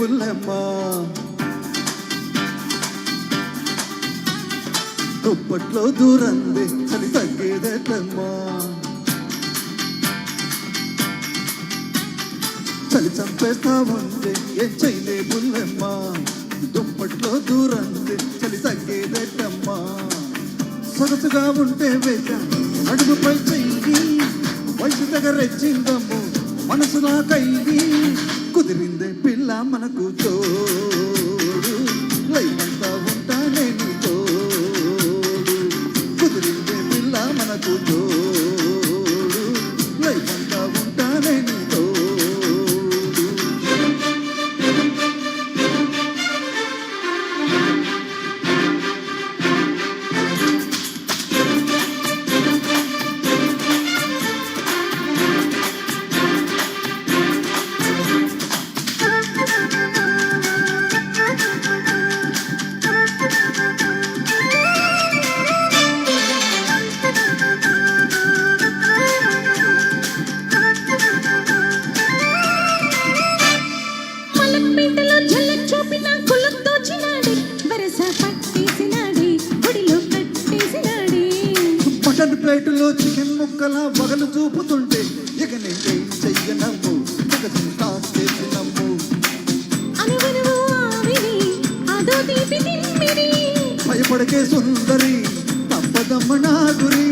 పుల్లెమ్మ దుప్పట్లో దూరంది చలి తగ్గేదెట్లమ్మా చలి చంపేస్తా ఉంటే ఏం చేయలే పుల్లెమ్మ దుప్పట్లో దూరంది చలి తగ్గేదెట్లమ్మా సొగసుగా ఉంటే వేగ అడుగుపై చెయ్యి వయసు దగ్గర రెచ్చిందమ్ము మనసు నా కయ్యి కుదిరిందే పిల్ల మనకు తోడు లైఫంతా ఉంటా నేను తోడు కుదిరిందే పిల్ల మనకు తోడు లైఫంతా ఉంటా నేను తోడు మటన్ ప్లేటులో చికెన్ ముక్కల వగలు చూపుతుంటే ఇక నేనేం చెయ్యనమ్ము స్టాప్ చేసినమ్ము భయపడకే సుందరి తప్పదమ్మ నా గురి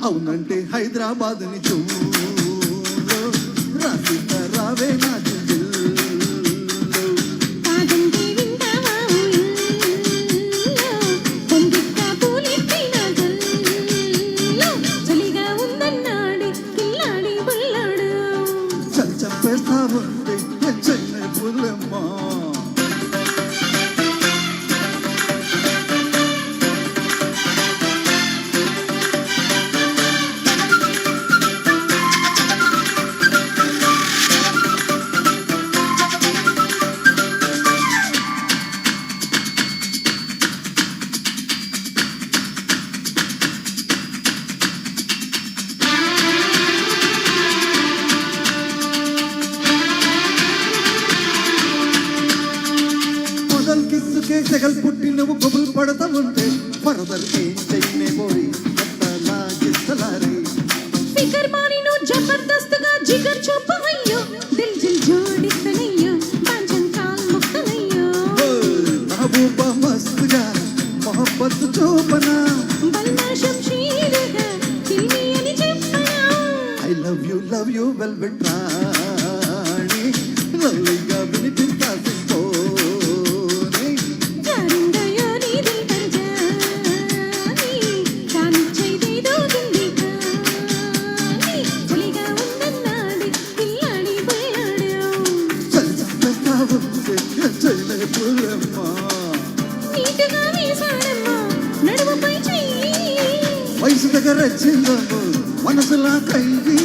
అవునంటే హైదరాబాద్ ని చూడు రాసిత రావే నా చంపేస్తా ఉంటే చెన్నై పుల్లెమ్మ కిస్సుకే సెగల్ పుట్టి నువ్వు కొబులు పడతా ఉంటే ఫర్దర్ ఏం చెయ్యనే పోయి ఎంతలా గిస్తలారే ఫికర్ మారి నువ్వు జబర్దస్త్గా జిగర్ చూపవయ్యో దిల్ జిల్ జోడిస్తనయ్యో పంచం కాల్ ముక్తనయ్యో మహబూబా మస్తుగా మొహబ్బత్ చూపనా బల్మా శంషీరుగా కిల్మి అని చెప్పనా ఐ లవ్ యూ వెల్వెట్ రాణి లవ్లీగా వినిపిస్తా వయసు దగ్గర వచ్చిందమ్ము మనసులా కయ్యి